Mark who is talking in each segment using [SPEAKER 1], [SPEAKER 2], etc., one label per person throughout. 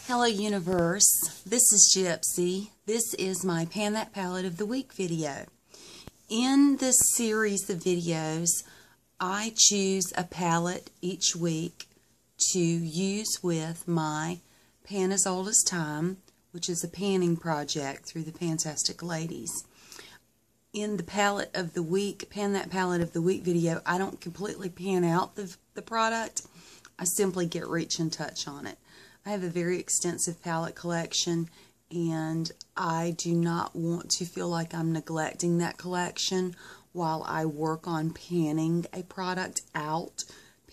[SPEAKER 1] Hello Universe, this is Gypsy. This is my Pan That Palette of the Week video. In this series of videos, I choose a palette each week to use with my Pan as Old as Time, which is a panning project through the Fantastic Ladies. In the Palette of the Week, Pan That Palette of the Week video, I don't completely pan out the product. I simply get reach and touch on it. I have a very extensive palette collection, and I do not want to feel like I'm neglecting that collection while I work on panning a product out,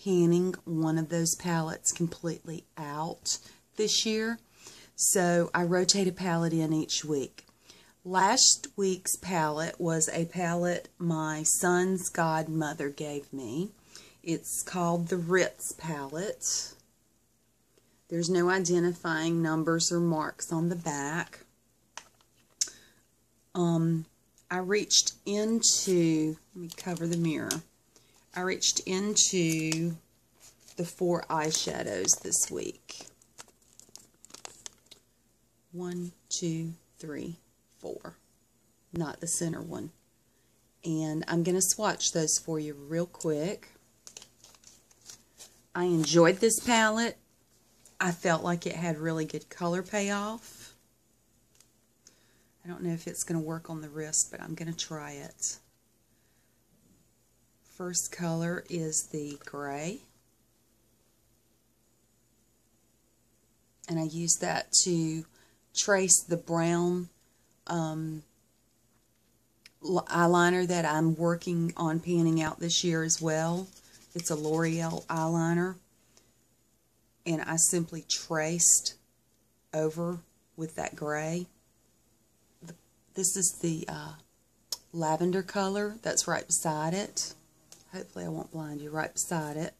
[SPEAKER 1] panning one of those palettes completely out this year. So I rotate a palette in each week. Last week's palette was a palette my son's godmother gave me. It's called the Ritz Palette. There's no identifying numbers or marks on the back. I reached into, let me cover the mirror. I reached into the 4 eyeshadows this week. 1, 2, 3, 4. Not the center one. And I'm going to swatch those for you real quick. I enjoyed this palette. I felt like it had really good color payoff. I don't know if it's going to work on the wrist, but I'm going to try it. First color is the gray. And I use that to trace the brown eyeliner that I'm working on panning out this year as well. It's a L'Oreal eyeliner. And I simply traced over with that gray. This is the lavender color that's right beside it. Hopefully I won't blind you. Right beside it.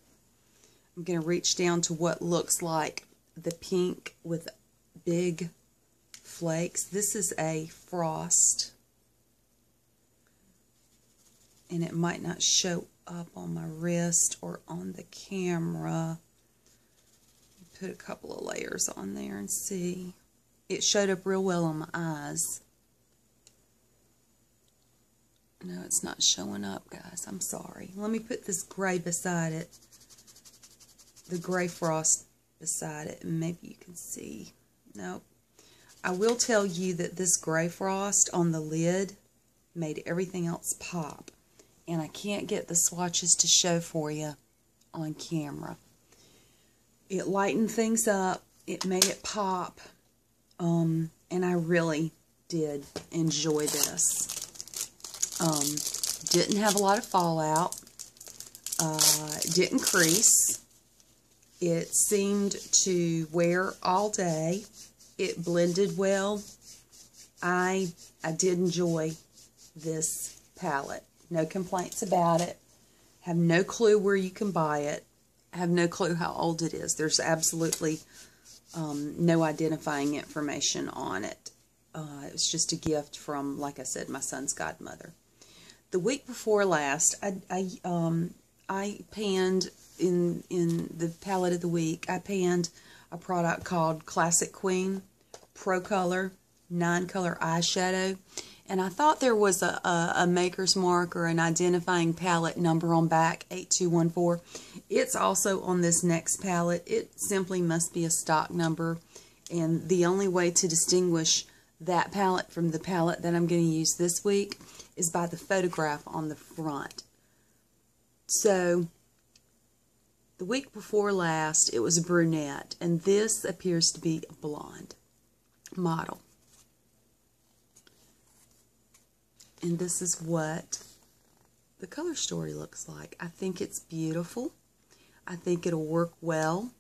[SPEAKER 1] I'm going to reach down to what looks like the pink with big flakes. This is a frost. And it might not show up on my wrist or on the camera. Put a couple of layers on there and see. It showed up real well on my eyes. No, it's not showing up, guys. I'm sorry. Let me put this gray beside it. The gray frost beside it, and maybe you can see. Nope. I will tell you that this gray frost on the lid made everything else pop. And I can't get the swatches to show for you on camera. It lightened things up. It made it pop. And I really did enjoy this. Didn't have a lot of fallout. Didn't crease. It seemed to wear all day. It blended well. I did enjoy this palette. No complaints about it. Have no clue where you can buy it. Have no clue how old it is. There's absolutely no identifying information on it. It was just a gift from, like I said, my son's godmother. The week before last, I panned in the palette of the week. I panned a product called Classic Queen Pro Color 9-color eyeshadow. And I thought there was a maker's mark or an identifying palette number on back, 8214. It's also on this next palette. It simply must be a stock number. And the only way to distinguish that palette from the palette that I'm going to use this week is by the photograph on the front. So, the week before last, it was a brunette. And this appears to be a blonde model. And this is what the color story looks like. I think it's beautiful. I think it'll work well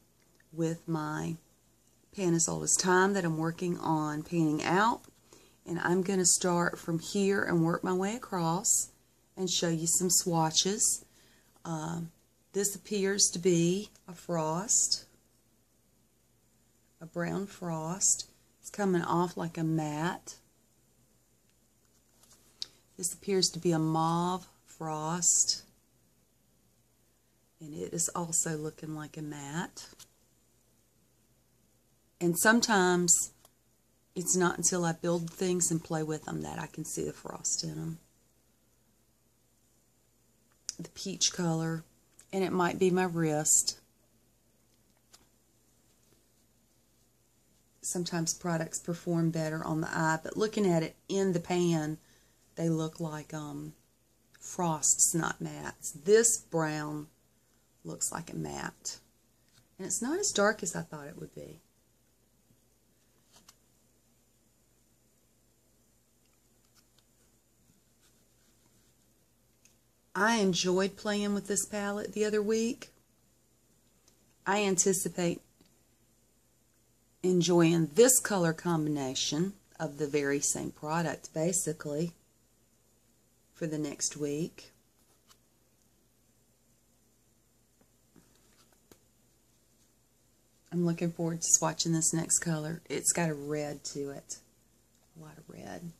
[SPEAKER 1] with my Pan as Old as Time that I'm working on panning out. And I'm going to start from here and work my way across and show you some swatches. This appears to be a frost, a brown frost. It's coming off like a matte. This appears to be a mauve frost, and it is also looking like a matte. And sometimes it's not until I build things and play with them that I can see the frost in them. The peach color, and it might be my wrist. Sometimes products perform better on the eye, but looking at it in the pan, they look like frosts, not mattes. This brown looks like a matte, and it's not as dark as I thought it would be. I enjoyed playing with this palette the other week. I anticipate enjoying this color combination of the very same product, basically, for the next week. I'm looking forward to swatching this next color. It's got a red to it, a lot of red.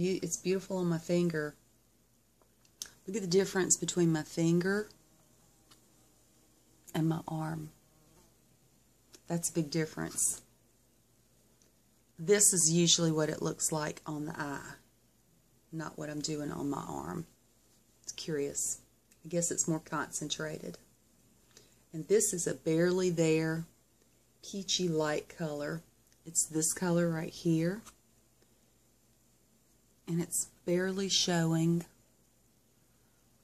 [SPEAKER 1] It's beautiful on my finger. Look at the difference between my finger and my arm. That's a big difference. This is usually what it looks like on the eye, not what I'm doing on my arm. It's curious. I guess it's more concentrated. And this is a barely there peachy light color. It's this color right here. And it's barely showing.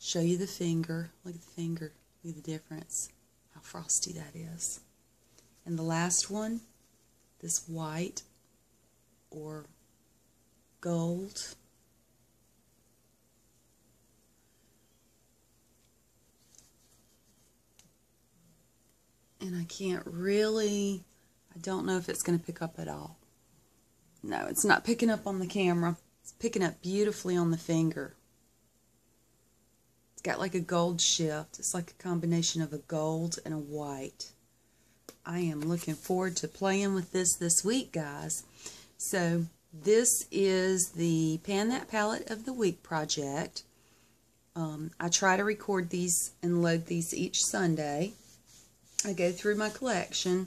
[SPEAKER 1] Show you the finger. Look at the finger. Look at the difference. How frosty that is. And the last one, this white or gold. And I can't really, I don't know if it's going to pick up at all. No, it's not picking up on the camera. It's picking up beautifully on the finger. It's got like a gold shift. It's like a combination of a gold and a white. I am looking forward to playing with this week, guys. So this is the Pan That Palette of the Week project. I try to record these and load these each Sunday. I go through my collection.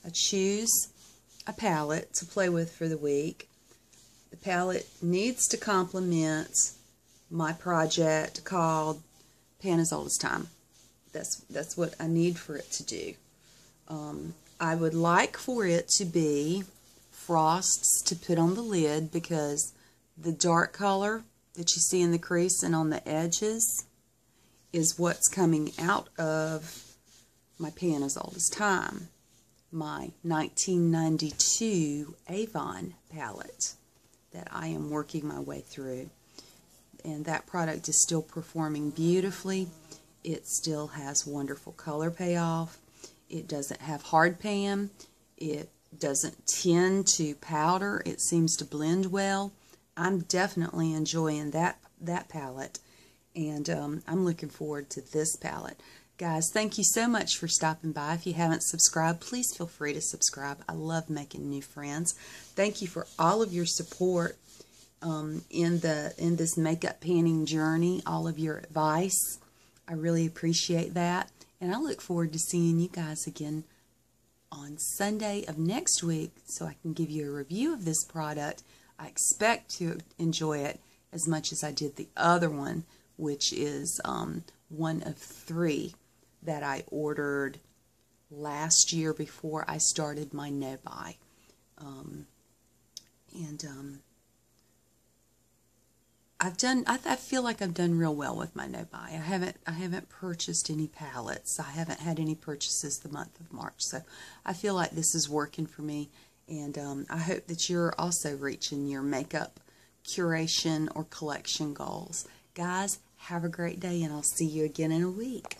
[SPEAKER 1] I choose a palette to play with for the week. The palette needs to complement my project called Pan as Old as Time. That's what I need for it to do. I would like for it to be frosts to put on the lid, because the dark color that you see in the crease and on the edges is what's coming out of my Pan as Old as Time, my 1992 Avon palette that I am working my way through. And that product is still performing beautifully. It still has wonderful color payoff. It doesn't have hard pan. It doesn't tend to powder. It seems to blend well. I'm definitely enjoying that palette, and I'm looking forward to this palette. Guys, thank you so much for stopping by. If you haven't subscribed, please feel free to subscribe. I love making new friends. Thank you for all of your support in this makeup panning journey, all of your advice. I really appreciate that, and I look forward to seeing you guys again on Sunday of next week so I can give you a review of this product. I expect to enjoy it as much as I did the other one, which is one of 3 that I ordered last year before I started my no-buy. I feel like I've done real well with my no-buy. I haven't purchased any palettes. I haven't had any purchases the month of March, so I feel like this is working for me, and I hope that you're also reaching your makeup curation or collection goals. Guys, have a great day, and I'll see you again in a week.